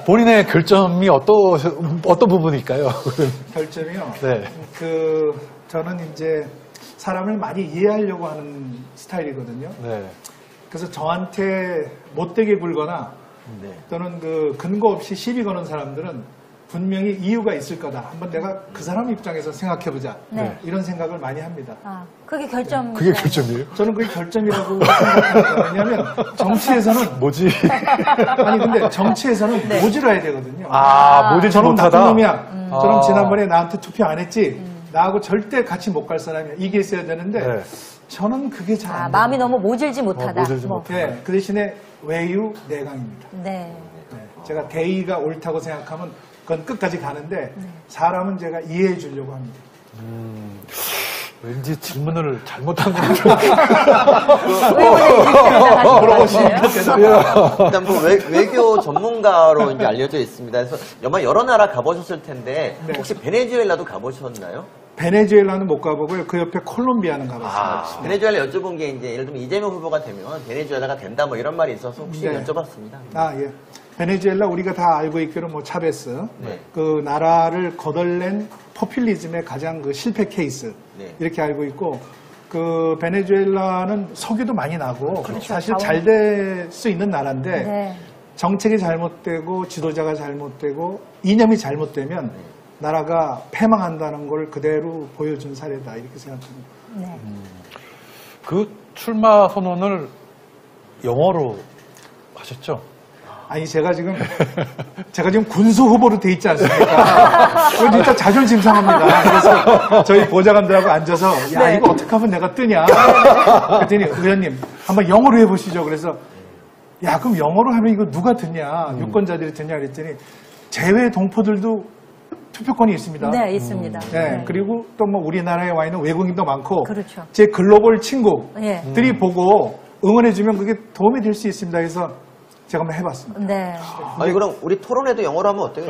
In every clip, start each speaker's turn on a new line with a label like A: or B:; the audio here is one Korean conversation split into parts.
A: 본인의 결점이 어떤 부분일까요?
B: 결점이요?
A: 네.
B: 저는 이제 사람을 많이 이해하려고 하는 스타일이거든요.
A: 네.
B: 그래서 저한테 못되게 굴거나 또는 근거 없이 시비 거는 사람들은 분명히 이유가 있을 거다. 한번 내가 그 사람 입장에서 생각해보자.
C: 네.
B: 이런 생각을 많이 합니다.
C: 그게 결점.
A: 그게 결점이에요?
B: 저는 그게 결점이라고 생각합니다. 왜냐하면 정치에서는
A: 뭐지?
B: 아니 근데 정치에서는 모질어야 되거든요.
A: 모질지
B: 저놈
A: 못하다.
B: 나쁜 놈이야. 저놈 지난번에 나한테 투표 안 했지. 나하고 절대 같이 못 갈 사람이야. 이게 있어야 되는데 저는 그게 잘 안 돼요.
C: 마음이 너무 모질지 못하다.
A: 모질지 못하다.
B: 네, 그 대신에 외유 내강입니다.
C: 네.
B: 제가 대의가 옳다고 생각하면 그건 끝까지 가는데 사람은 제가 이해해 주려고 합니다.
A: 왠지 질문을 잘못한 것 같아요.
D: 일단 외교 전문가로 이제 알려져 있습니다. 그래서 아마 여러 나라 가보셨을 텐데 혹시 베네수엘라도 가보셨나요?
B: 베네수엘라는 못 가보고요. 그 옆에 콜롬비아는 가봤습니다.
D: 베네수엘라 여쭤본 게 이제 예를 들면 이재명 후보가 되면 베네수엘라가 된다 뭐 이런 말이 있어서 혹시 여쭤봤습니다.
B: 예. 베네수엘라 우리가 다 알고 있기로 차베스 그 나라를 거덜낸 포퓰리즘의 가장 실패 케이스 이렇게 알고 있고 그 베네수엘라는 석유도 많이 나고 사실 잘 될 수 있는 나라인데 정책이 잘못되고 지도자가 잘못되고 이념이 잘못되면 나라가 패망한다는 걸 그대로 보여준 사례다 이렇게 생각합니다.
A: 그 출마 선언을 영어로 하셨죠?
B: 아니 제가 지금 군수 후보로 돼 있지 않습니까? 그거 진짜 자존심 상합니다. 그래서 저희 보좌관들하고 앉아서 이거 어떻게 하면 내가 뜨냐? 그랬더니 의원님 한번 영어로 해보시죠. 그래서 그럼 영어로 하면 이거 누가 듣냐? 유권자들이 듣냐? 그랬더니 제외 동포들도 투표권이 있습니다.
C: 네, 있습니다.
B: 그리고 또 우리나라에 와 있는 외국인도 많고
C: 그렇죠.
B: 제 글로벌 친구들이 보고 응원해주면 그게 도움이 될 수 있습니다. 그래서 제가 한번 해봤습니다.
D: 아니 그럼 우리 토론회도 영어로 하면 어때요?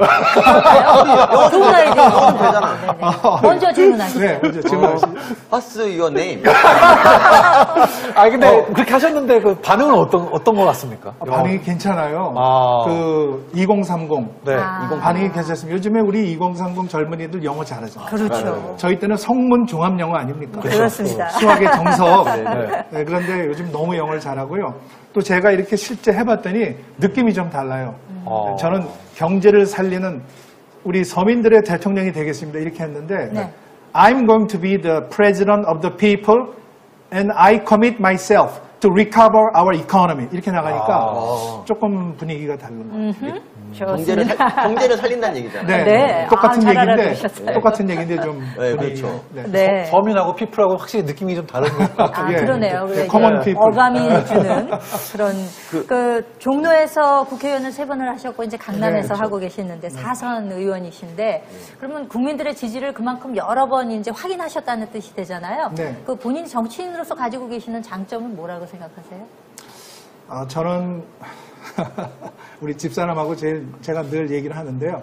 C: 좋은 아이디어.
D: 영어는 되잖아.
C: 먼저 질문하시죠.
B: 먼저 질문하시죠.
D: What's your name?
A: 근데 그렇게 하셨는데 그 반응은 어떤 것 같습니까?
B: 반응이 괜찮아요. 2030. 반응이 괜찮습니다. 요즘에 우리 2030 젊은이들 영어 잘하잖아요.
C: 그렇죠.
B: 저희 때는 성문 종합 영어 아닙니까?
C: 그렇습니다.
B: 수학의 정석. 그런데 요즘 너무 영어를 잘하고요. 또 제가 이렇게 실제 해봤더니 느낌이 좀 달라요. 저는 경제를 살리는 우리 서민들의 대통령이 되겠습니다. 이렇게 했는데 I'm going to be the president of the people and I commit myself to recover our economy. 이렇게 나가니까 조금 분위기가 다른 거예요.
D: 경제를 살린다는 얘기잖아요.
C: 네.
B: 똑같은 얘기인데 좀
D: 그렇죠.
A: 서민하고 피플하고 확실히 느낌이 좀 다른 것 같아요.
C: 그러네요.
B: 커먼 피플.
C: 어감이 주는 그런 종로에서 국회의원을 3번을 하셨고 이제 강남에서 하고 계시는데 4선 의원이신데 그러면 국민들의 지지를 그만큼 여러 번 이제 확인하셨다는 뜻이 되잖아요. 그 본인 정치인으로서 가지고 계시는 장점은 뭐라고 생각하세요?
B: 저는 우리 집사람하고 제가 늘 얘기를 하는데요.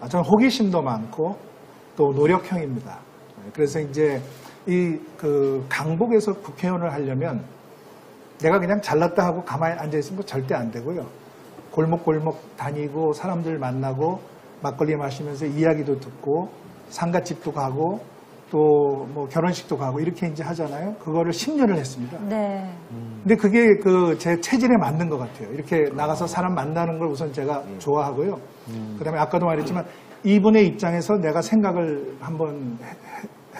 B: 저는 호기심도 많고 또 노력형입니다. 그래서 이제 강북에서 국회의원을 하려면 내가 그냥 잘났다 하고 가만히 앉아있으면 절대 안 되고요. 골목골목 다니고 사람들 만나고 막걸리 마시면서 이야기도 듣고 상가집도 가고 또 결혼식도 가고 이렇게 이제 하잖아요. 그거를 10년을 했습니다. 근데 그게 제 체질에 맞는 것 같아요. 이렇게 나가서 사람 만나는 걸 우선 제가 좋아하고요. 그다음에 아까도 말했지만 이분의 입장에서 내가 생각을 한번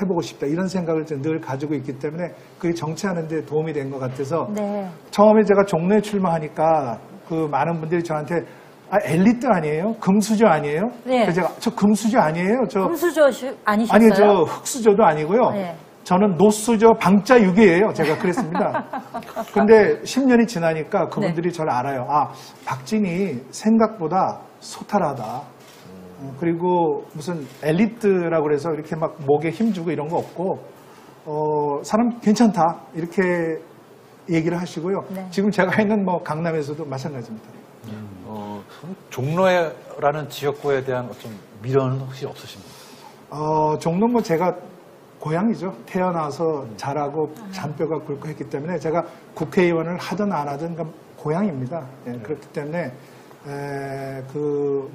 B: 해보고 싶다. 이런 생각을 늘 가지고 있기 때문에 그게 정치하는 데 도움이 된 것 같아서 처음에 제가 종로에 출마하니까 많은 분들이 저한테 엘리트 아니에요? 금수저 아니에요? 그래서 제가 저 금수저 아니에요?
C: 금수저 아니셨어요?
B: 아니 저 흑수저도 아니고요. 저는 노수저 방자육이에요. 제가 그랬습니다. 근데 10년이 지나니까 그분들이 저를 알아요. 박진이 생각보다 소탈하다. 그리고 무슨 엘리트라고 그래서 이렇게 막 목에 힘주고 이런 거 없고 사람 괜찮다. 이렇게 얘기를 하시고요. 지금 제가 있는 강남에서도 마찬가지입니다.
A: 종로라는 지역구에 대한 어떤 미련은 혹시 없으십니까?
B: 종로 제가 고향이죠. 태어나서 자라고 잔뼈가 굵고 했기 때문에 제가 국회의원을 하든 안 하든 고향입니다. 그렇기 때문에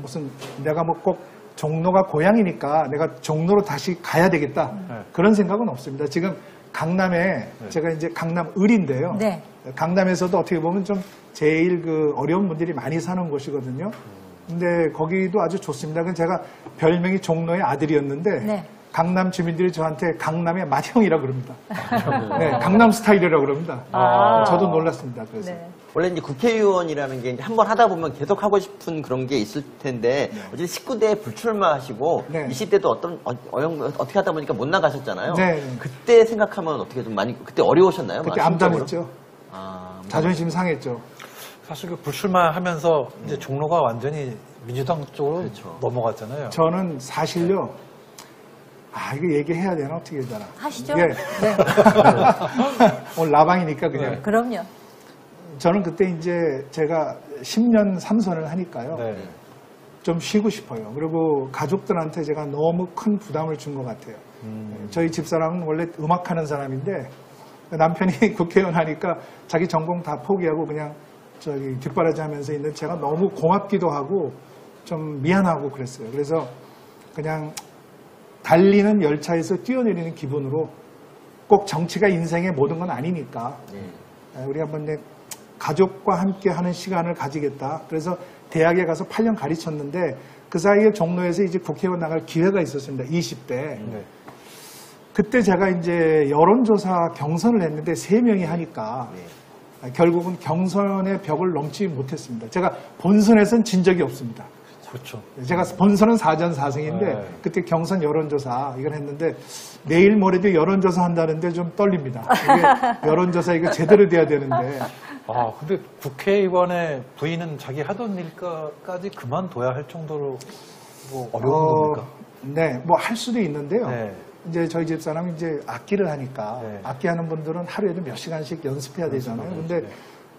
B: 무슨 내가 뭐 꼭 종로가 고향이니까 내가 종로로 다시 가야 되겠다. 그런 생각은 없습니다. 지금 강남에 제가 이제 강남 을인데요.
C: 네.
B: 강남에서도 어떻게 보면 좀 제일 그 어려운 분들이 많이 사는 곳이거든요. 근데 거기도 아주 좋습니다. 제가 별명이 종로의 아들이었는데
C: 네.
B: 강남 주민들이 저한테 강남의 맏형이라고 그럽니다. 네, 강남 스타일이라고 그럽니다. 저도 놀랐습니다. 그래서.
C: 네.
D: 원래 이제 국회의원이라는 게 한 번 하다 보면 계속 하고 싶은 그런 게 있을 텐데 어쨌든 19대에 불출마하시고
B: 네.
D: 20대도 어떻게 하다 보니까 못 나가셨잖아요.
B: 네.
D: 그때 생각하면 어떻게 좀 많이 그때 어려우셨나요?
B: 그때
D: 심적으로?
B: 암담했죠.
D: 아,
B: 자존심 상했죠.
A: 사실 그 불출마하면서 이제 종로가 완전히 민주당 쪽으로
D: 그렇죠.
A: 넘어갔잖아요.
B: 저는 사실요. 이거 얘기해야 되나? 어떻게 해야 되나?
C: 하시죠.
B: 예.
C: 네.
B: 오늘 라방이니까 그냥.
A: 네.
C: 그럼요.
B: 저는 그때 이제 제가 10년 삼선을 하니까요.
A: 네.
B: 좀 쉬고 싶어요. 그리고 가족들한테 제가 너무 큰 부담을 준 것 같아요. 저희 집사람은 원래 음악하는 사람인데 남편이 국회의원 하니까 자기 전공 다 포기하고 그냥 저기 뒷바라지 하면서 있는 제가 너무 고맙기도 하고 좀 미안하고 그랬어요. 그래서 그냥 달리는 열차에서 뛰어내리는 기분으로 꼭 정치가 인생의 모든 건 아니니까 우리 한번 가족과 함께 하는 시간을 가지겠다. 그래서 대학에 가서 8년 가르쳤는데 그 사이에 종로에서 이제 국회의원 나갈 기회가 있었습니다. 20대.
A: 네.
B: 그때 제가 이제 여론조사 경선을 했는데 3명이 하니까 결국은 경선의 벽을 넘지 못했습니다. 제가 본선에선 진 적이 없습니다.
A: 그렇죠.
B: 제가 본선은 4전 4승인데
A: 네.
B: 그때 경선 여론조사 이걸 했는데 내일 모레도 여론조사 한다는데 좀 떨립니다. 이게 여론조사 이거 제대로 돼야 되는데
A: 근데 국회의원의 부인은 자기 하던 일까지 그만둬야 할 정도로 뭐 어려운 겁니까?
B: 네, 뭐 할 수도 있는데요.
A: 네.
B: 이제 저희 집사람이 이제 악기를 하니까
A: 네.
B: 악기 하는 분들은 하루에도 몇 시간씩 연습해야 되잖아요. 근데
A: 네.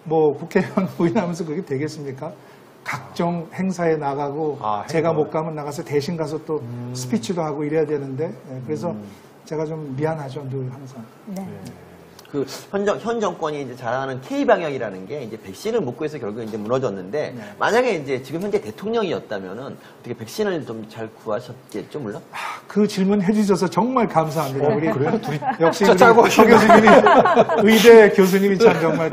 B: 뭐 국회의원 부인하면서 그게 되겠습니까? 각종 행사에 나가고 제가
A: 행사.
B: 못 가면 나가서 대신 가서 또 스피치도 하고 이래야 되는데 그래서 제가 좀 미안하죠, 늘 항상.
C: 네.
D: 그 현 정권이 이제 잘하는 K 방향이라는 게 이제 백신을 못 구해서 결국 이제 무너졌는데 만약에 이제 지금 현재 대통령이었다면은 어떻게 백신을 좀 잘 구하셨겠죠, 물론?
B: 그 질문 해주셔서 정말 감사합니다. 우리
A: 그래요? 둘이
B: 역시
A: 진짜 짜고
B: 서 교수님이 의대 교수님이 참 정말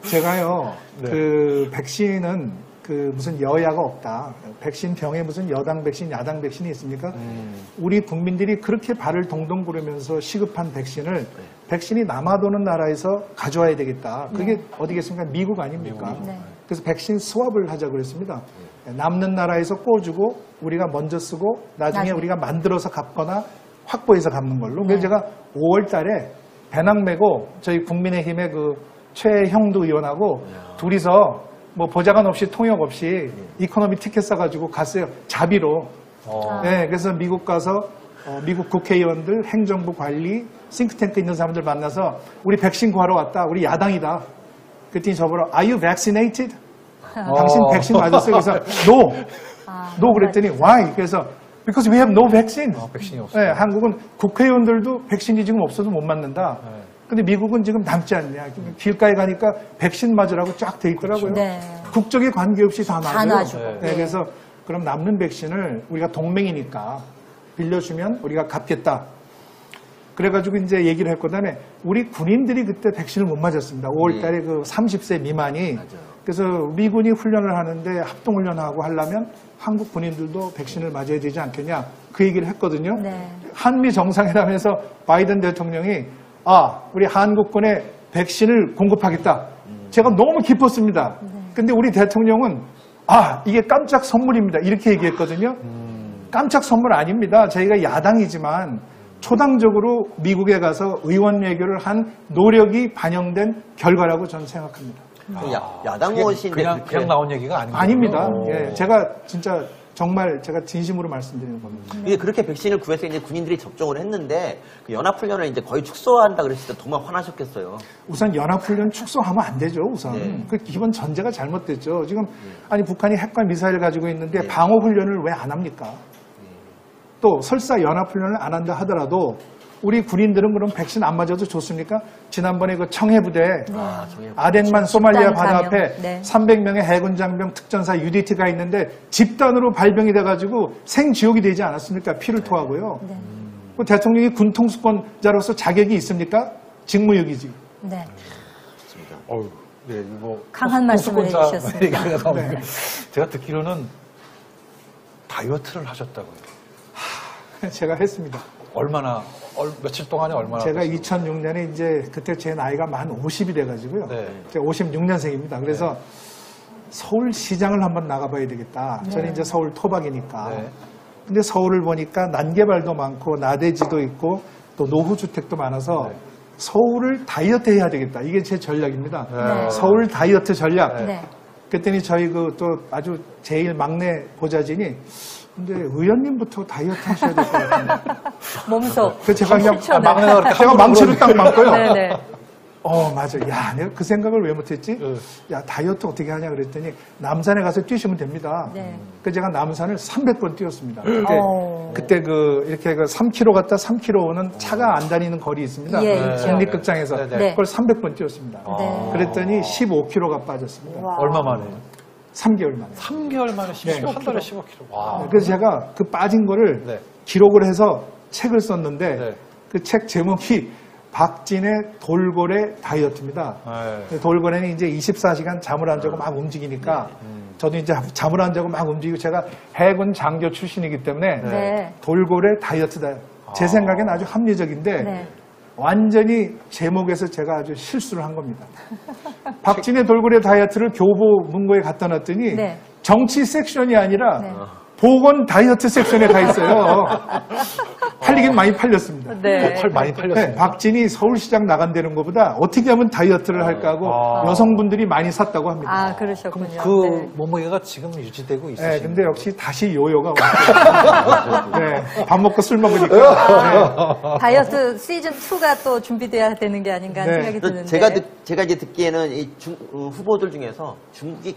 B: 제가요
A: 네.
B: 그 백신은 그 무슨 여야가 없다. 백신 병에 무슨 여당 백신, 야당 백신이 있습니까? 우리 국민들이 그렇게 발을 동동 구르면서 시급한 백신을 백신이 남아도는 나라에서 가져와야 되겠다. 그게 어디겠습니까? 미국 아닙니까?
C: 네.
B: 그래서 백신 스왑을 하자고 그랬습니다. 남는 나라에서 꽂주고 우리가 먼저 쓰고 나중에 우리가 만들어서 갚거나 확보해서 갚는 걸로. 그래서 제가 5월 달에 배낭 메고 저희 국민의힘의 그 최형두 의원하고 둘이서 뭐 보좌관 없이 통역 없이 이코노미 티켓 사가지고 갔어요. 자비로. 네, 그래서 미국 가서 미국 국회의원들, 행정부 관리, 싱크탱크 있는 사람들 만나서 우리 백신 구하러 왔다. 우리 야당이다. 그랬더니 저보러 Are you vaccinated? 당신 백신 맞았어요? 그래서 No. No 그랬더니 Why? 그래서 Because we have no vaccine.
A: 백신이 없어요.
B: 네, 한국은 국회의원들도 백신이 지금 없어도 못 맞는다. 근데 미국은 지금 남지 않냐. 길가에 가니까 백신 맞으라고 쫙 돼 있더라고요.
C: 네.
B: 국적에 관계없이 다
C: 다
B: 맞아요.
C: 놔주고.
B: 네, 그래서 그럼 남는 백신을 우리가 동맹이니까 빌려주면 우리가 갚겠다. 그래가지고 이제 얘기를 했고, 그다음에 우리 군인들이 그때 백신을 못 맞았습니다. 5월 달에 그 30세 미만이. 그래서 미군이 훈련을 하는데 합동훈련하고 하려면 한국 군인들도 백신을 맞아야 되지 않겠냐. 그 얘기를 했거든요.
C: 네.
B: 한미 정상회담에서 바이든 대통령이 우리 한국군에 백신을 공급하겠다. 제가 너무 기뻤습니다. 근데 우리 대통령은 이게 깜짝 선물입니다. 이렇게 얘기했거든요. 깜짝 선물 아닙니다. 저희가 야당이지만 초당적으로 미국에 가서 의원 외교를 한 노력이 반영된 결과라고 저는 생각합니다.
D: 야당 의원이신데
A: 그냥 나온 얘기가
B: 아닙니다.
A: 오.
B: 예, 제가 진짜 정말 제가 진심으로 말씀드리는 겁니다.
D: 이게 그렇게 백신을 구해서 이제 군인들이 접종을 했는데 그 연합훈련을 이제 거의 축소한다 그랬을 때 정말 화나셨겠어요.
B: 우선 연합훈련 축소하면 안 되죠. 우선
D: 네.
B: 그 기본 전제가 잘못됐죠. 지금 아니 북한이 핵과 미사일 가지고 있는데 방어훈련을 왜 안 합니까? 또 설사 연합훈련을 안 한다 하더라도 우리 군인들은 그럼 백신 안 맞아도 좋습니까? 지난번에 그 청해부대
D: 정해부대.
B: 아덴만 소말리아
C: 집단
B: 바다
C: 감염.
B: 앞에
C: 네.
B: 300명의 해군 장병 특전사 UDT가 있는데 집단으로 발병이 돼가지고 생지옥이 되지 않았습니까? 피를 토하고요.
C: 네.
B: 그 대통령이 군 통수권자로서 자격이 있습니까? 직무유기지.
C: 네.
A: 어우, 네, 뭐
C: 강한 말씀을
A: 통수권자
C: 해주셨습니다.
A: 얘기가 나오는데
B: 네.
A: 제가 듣기로는 다이어트를 하셨다고요.
B: 제가 했습니다.
A: 얼마나 며칠 동안에 얼마나
B: 제가
A: 하셨어요?
B: 2006년에 이제 그때 제 나이가 만 50이 돼가지고요.
A: 네.
B: 제가 56년생입니다. 그래서 서울시장을 한번 나가봐야 되겠다. 저는 이제 서울 토박이니까.
A: 네.
B: 근데 서울을 보니까 난개발도 많고 나대지도 있고 또 노후주택도 많아서
A: 네.
B: 서울을 다이어트 해야 되겠다. 이게 제 전략입니다.
A: 네.
B: 서울 다이어트 전략.
C: 네.
B: 그랬더니 저희 그 또 아주 제일 막내 보좌진이 근데 의원님부터 다이어트 하셔야 될 것 같은데.
C: 몸소.
B: 그 제가 그냥
C: 실천을.
A: 막내가 그렇게
B: 제가 망치를 딱 맞고요.
C: 네네.
B: 맞아. 야, 내가 그 생각을 왜 못했지?
A: 네.
B: 야, 다이어트 어떻게 하냐 그랬더니 남산에 가서 뛰시면 됩니다.
C: 네.
B: 그래서 제가 남산을 300번 뛰었습니다. 그때 그 이렇게 그 3km 갔다 3km 오는 차가 안 다니는 거리 있습니다.
C: 예, 있죠.
B: 국립극장에서
A: 네, 네.
C: 네.
B: 그걸 300번 뛰었습니다.
C: 네.
B: 그랬더니 15kg가 빠졌습니다.
C: 와.
A: 얼마 만에?
B: 3개월 만에.
A: 3개월 만에 15kg,
B: 네.
A: 한 달에 15kg. 와.
B: 그래서 제가 그 빠진 거를
A: 네.
B: 기록을 해서 책을 썼는데
A: 네.
B: 그 책 제목이 박진의 돌고래 다이어트입니다.
A: 네.
B: 돌고래는 이제 24시간 잠을 안 자고 막 움직이니까 저도 이제 잠을 안 자고 막 움직이고 제가 해군 장교 출신이기 때문에
C: 네.
B: 돌고래 다이어트다. 제 생각엔 아주 합리적인데
C: 네.
B: 완전히 제목에서 제가 아주 실수를 한 겁니다. 박진의 돌고래 다이어트를 교보 문고에 갖다 놨더니
C: 네.
B: 정치 섹션이 아니라
C: 네.
B: 보건 다이어트 섹션에 가 있어요. 팔리긴 많이 팔렸습니다.
C: 네.
A: 많이 팔렸어요.
B: 네, 박진이 서울시장 나간다는 것보다 어떻게 하면 다이어트를 할까 하고 여성분들이 많이 샀다고 합니다.
C: 아, 그러셨군요.
A: 그
C: 네.
A: 몸무게가 지금 유지되고
B: 네,
A: 있으신
B: 근데 역시 다시 요요가 왔어요. 네, 밥 먹고 술 먹으니까.
C: 다이어트 시즌2가 또 준비돼야 되는 게 아닌가 하는
B: 네.
C: 생각이 드는데.
D: 제가 이제 듣기에는 이 후보들 중에서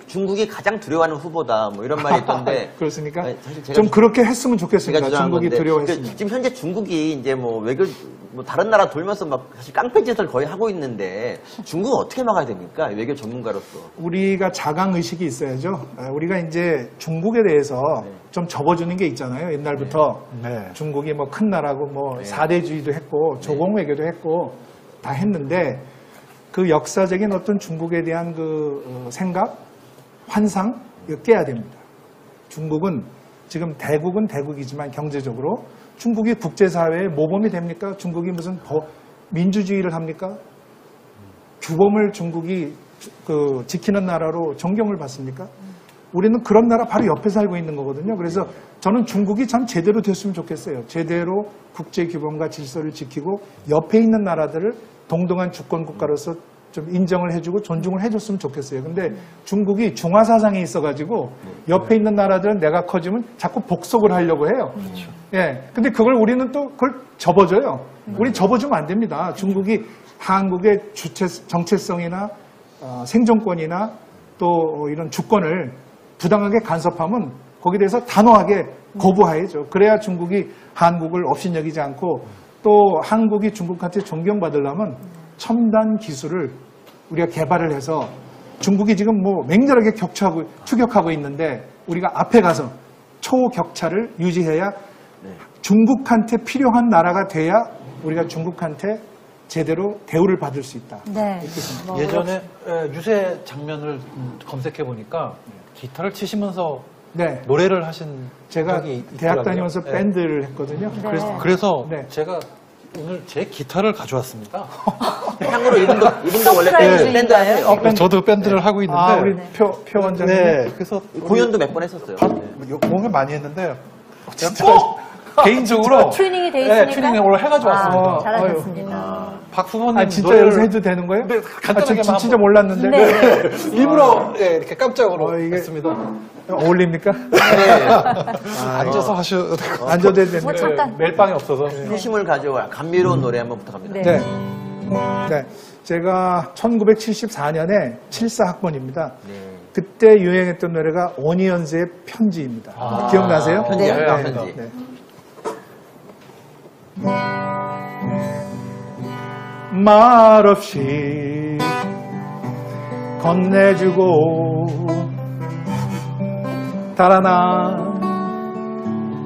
D: 중국이 가장 두려워하는 후보다 뭐 이런 말이 있던데.
B: 그렇습니까?
D: 아니, 사실 제가
B: 좀 그렇게 했으면
D: 제가
B: 좋겠습니다.
D: 주장한
B: 중국이
D: 건데,
B: 두려워했으면.
D: 지금 현재 중국이 이제 뭐 뭐 다른 나라 돌면서 막 사실 깡패짓을 거의 하고 있는데 중국은 어떻게 막아야 됩니까? 외교 전문가로서.
B: 우리가 자강의식이 있어야죠. 우리가 이제 중국에 대해서 좀 접어주는 게 있잖아요. 옛날부터.
A: 네.
B: 중국이 뭐 큰 나라고 뭐 사대주의도 했고 조공외교도 했고 다 했는데 그 역사적인 어떤 중국에 대한 그 생각, 환상 이거 깨야 됩니다. 중국은 지금 대국은 대국이지만 경제적으로 중국이 국제사회에 모범이 됩니까? 중국이 무슨 민주주의를 합니까? 규범을 중국이 지키는 나라로 존경을 받습니까? 우리는 그런 나라 바로 옆에 살고 있는 거거든요. 그래서 저는 중국이 참 제대로 됐으면 좋겠어요. 제대로 국제 규범과 질서를 지키고 옆에 있는 나라들을 동등한 주권 국가로서 좀 인정을 해주고 존중을 해줬으면 좋겠어요. 근데 중국이 중화 사상이 있어가지고 옆에 있는 나라들은 내가 커지면 자꾸 복속을 하려고 해요. 예. 근데 그걸 우리는 또 그걸 접어줘요. 우리 접어주면 안 됩니다. 중국이 한국의 정체성이나 생존권이나 또 이런 주권을 부당하게 간섭하면 거기에 대해서 단호하게 거부해야죠. 그래야 중국이 한국을 업신여기지 않고 또 한국이 중국한테 존경받으려면 첨단 기술을 우리가 개발을 해서 중국이 지금 뭐 맹렬하게 추격하고 있는데 우리가 앞에 가서 초격차를 유지해야 중국한테 필요한 나라가 돼야 우리가 중국한테 제대로 대우를 받을 수 있다.
C: 네. 뭐
A: 예전에 유세 장면을 검색해 보니까 기타를 치시면서
B: 네.
A: 노래를 하신
B: 제가
A: 적이
B: 대학
A: 있더라고요.
B: 다니면서
A: 네.
B: 밴드를 했거든요.
C: 네.
A: 그래서
B: 네.
A: 제가 오늘 제 기타를 가져왔습니다.
D: 참고로 이분도 원래
C: 서프라이즈인가요?
D: 밴드 하세요.
A: 저도 밴드를 하고 있는데
B: 아, 우리 표 원장님.
A: 네, 그래서
D: 공연도 몇 번 했었어요.
A: 공연 많이 했는데 진짜 개인적으로
C: 튜닝이 돼
A: 네,
C: 있으니까.
A: 튜닝을 오늘 해가지고 왔습니다.
C: 잘하셨습니다.
A: 박 후보님
B: 아, 진짜
A: 노래를
B: 여기서 해도 되는 거예요?
A: 네,
B: 아,
A: 간단하게만
B: 저 진짜
A: 한번.
B: 몰랐는데.
C: 네.
A: 일부러 이렇게 깜짝으로
B: 이게-
A: 했습니다.
B: 어울립니까?
A: 앉아서 하셔도 되고
B: 앉아도 되는데.
C: 뭐 잠깐.
A: 멜빵이 없어서
D: 후심을 가져와 감미로운 노래 한번 부탁합니다.
C: 네.
B: 네. 네. 제가 1974년에 74학번입니다. 그때 유행했던 노래가 오니언스의 편지입니다. 기억나세요?
D: 편지요?
C: 네.
D: 편지.
B: 네. 말없이 건네주고 달아난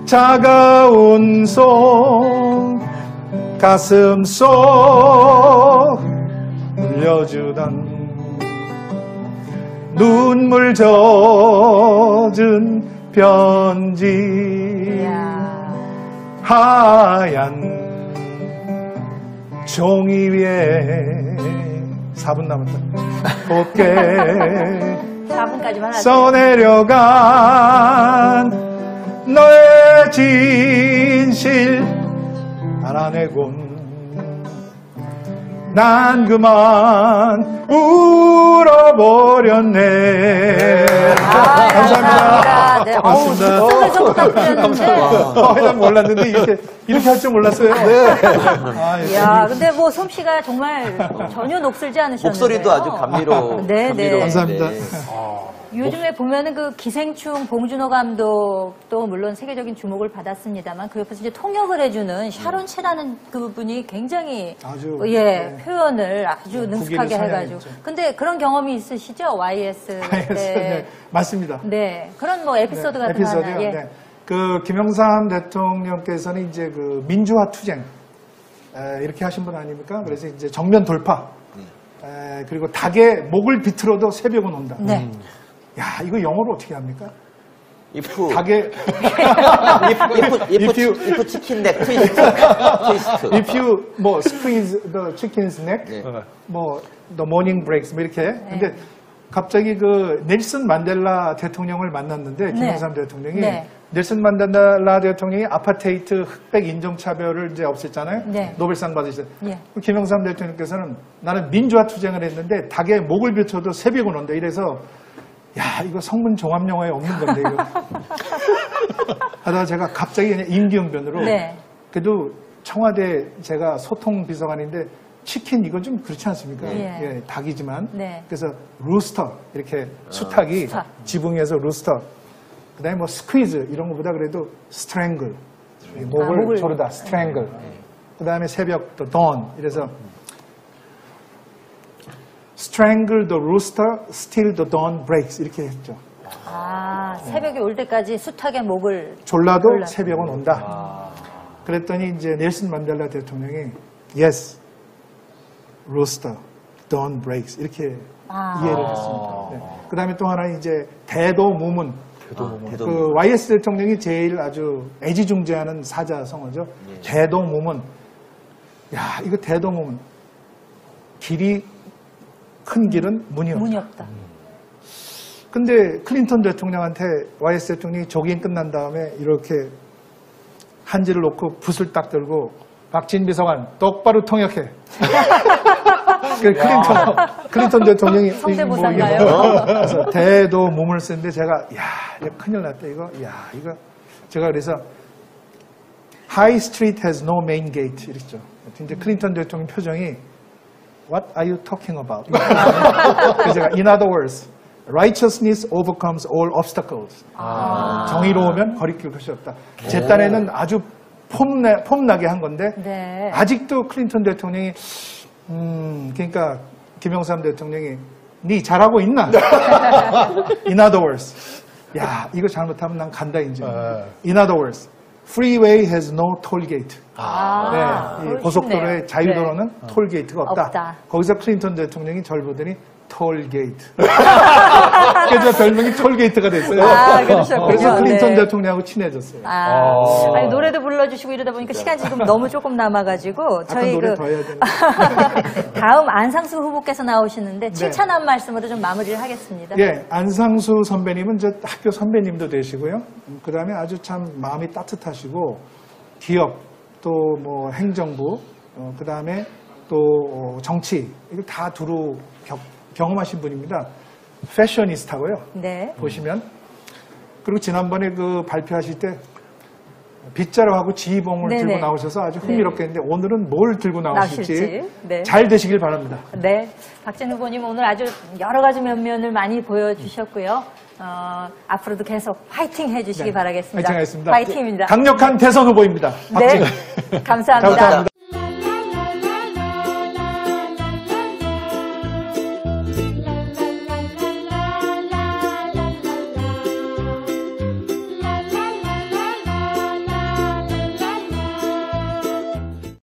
B: 차가운 손 가슴 속 흘려주던 눈물 젖은 편지
C: 이야.
B: 하얀 종이 위에 4분 남았다 곱게
C: 4분까지만 하세요.
B: 써내려간 너의 진실 알아내곤 난 그만 울어버렸네.
C: 감사합니다. 네.
B: 고맙습니다.
C: 속에서부터 풀렸는데.
B: 회장 몰랐는데 이렇게 할 줄 몰랐어요.
C: 이야, 근데 뭐 솜씨가 정말 전혀 녹슬지 않으셨는데.
D: 목소리도 아주 감미로.
C: 네, 네.
B: 감사합니다.
C: 요즘에 보면은 그 기생충 봉준호 감독도 물론 세계적인 주목을 받았습니다만 그 옆에서 이제 통역을 해주는 샤론 채라는 그분이 굉장히
B: 아주,
C: 네. 표현을 아주 능숙하게
B: 국위를
C: 해가지고.
B: 선양했죠.
C: 근데 그런 경험이 있으시죠? YS 때.
B: 네, 맞습니다.
C: 네. 그런 뭐 에피소드 같은 거
B: 에피소드요.
C: 하나. 예.
B: 네. 그 김영삼 대통령께서는 이제 그 민주화 투쟁 이렇게 하신 분 아닙니까? 그래서 이제 정면 돌파. 그리고 닭의 목을 비틀어도 새벽은 온다.
C: 네.
B: 야, 이거 영어로 어떻게 합니까?
D: 이프
B: 닭의
D: 이프 치킨 넥 트위스트.
B: if you 뭐 squeeze the chicken's neck,
D: 네.
B: 뭐 the morning breaks 뭐 이렇게. 근데 갑자기 그 넬슨 만델라 대통령을 만났는데 김영삼 대통령이
C: 네.
B: 넬슨 만델라 대통령이 아파테이트 흑백 인종차별을 이제 없앴잖아요.
C: 네.
B: 노벨상 받으셨어요.
C: 예.
B: 김영삼 대통령께서는 나는 민주화 투쟁을 했는데 닭의 목을 비춰도 새벽은 온다. 이래서 야, 이거 성문 종합 영화에 없는 건데 이거. 하다가 제가 갑자기 그냥 임기응변으로
C: 네.
B: 그래도 청와대 제가 소통 비서관인데 치킨 이건 좀 그렇지 않습니까?
C: 예.
B: 예, 닭이지만.
C: 네.
B: 그래서 루스터 이렇게 수탉이
C: 수탉.
B: 지붕에서 루스터. 그다음에 뭐 스퀴즈 이런 것보다 그래도 스트랭글. 목을
C: 목을.
B: 조르다 스트랭글. 그다음에 새벽 또 dawn. 이래서 strangle the rooster, still the dawn breaks 이렇게 했죠.
C: 아, 새벽이 올 때까지 수탉의 목을.
B: 졸라도
C: 졸라.
B: 새벽은 온다. 그랬더니 이제 넬슨 만델라 대통령이 yes, rooster, dawn breaks 이렇게 이해를 했습니다. 네. 그다음에 또 하나 이제 대도무문. 그 YS 대통령이 제일 아주 애지중지하는 사자성어죠. 대도무문. 야, 이거 대도무문. 길이 큰 길은 문이 없다.
C: 문이 없다.
B: 근데 클린턴 대통령한테 YS 대통령이 조깅 끝난 다음에 이렇게 한지를 놓고 붓을 딱 들고 박진 비서관 똑바로 통역해. 그 클린턴 대통령이
C: 성대모사인가요?
B: 그래서 대도 몸을 쓰는데 제가 야, 이거 큰일 났다 이거. 야, 이거 제가 그래서 High Street has no main gate 이랬죠. 근데 클린턴 대통령 표정이 What are you talking about? 그래서 제가 in other words, righteousness overcomes all obstacles. 정의로우면 거리낄 것이 없다. 제 딴에는 아주 폼나게 한 건데
C: 네.
B: 아직도 클린턴 대통령이 그러니까 김영삼 대통령이 니 잘하고 있나? In other words, 야 이거 잘못하면 난 간다 이제. In other words, freeway has no toll gate. 네, 이
C: 그거
B: 고속도로의
C: 쉽네요.
B: 자유도로는
C: 네.
B: 톨게이트가 없다.
C: 없다.
B: 거기서 클린턴 대통령이 절 보더니 톨게이트. 그래서 별명이 톨게이트가 됐어요.
C: 아, 그러셨군요.
B: 그래서 클린턴
C: 네.
B: 대통령하고 친해졌어요.
C: 아니, 노래도 불러주시고 이러다 보니까 시간이 지금 너무 조금 남아가지고 저희
B: 노래
C: 그
B: 더 해야 되나?
C: 다음 안상수 후보께서 나오시는데 칭찬한 말씀으로 좀 마무리를 하겠습니다.
B: 예, 안상수 선배님은 저 학교 선배님도 되시고요. 그 다음에 아주 참 마음이 따뜻하시고 기업 또 뭐 행정부 그 다음에 또 정치 이걸 다 두루 경험하신 분입니다. 패셔니스타고요.
C: 네.
B: 보시면 그리고 지난번에 그 발표하실 때 빗자루하고 지휘봉을
C: 네네.
B: 들고 나오셔서 아주 흥미롭게 했는데 오늘은 뭘 들고 나오실지
C: 나오실지. 네.
B: 잘 되시길 바랍니다.
C: 네. 박진 후보님 오늘 아주 여러 가지 면면을 많이 보여주셨고요. 앞으로도 계속 화이팅 해주시기
B: 네.
C: 바라겠습니다.
B: 화이팅 하겠습니다.
C: 화이팅입니다.
B: 강력한 대선 후보입니다. 박진.
C: 네. 감사합니다.
B: 감사합니다.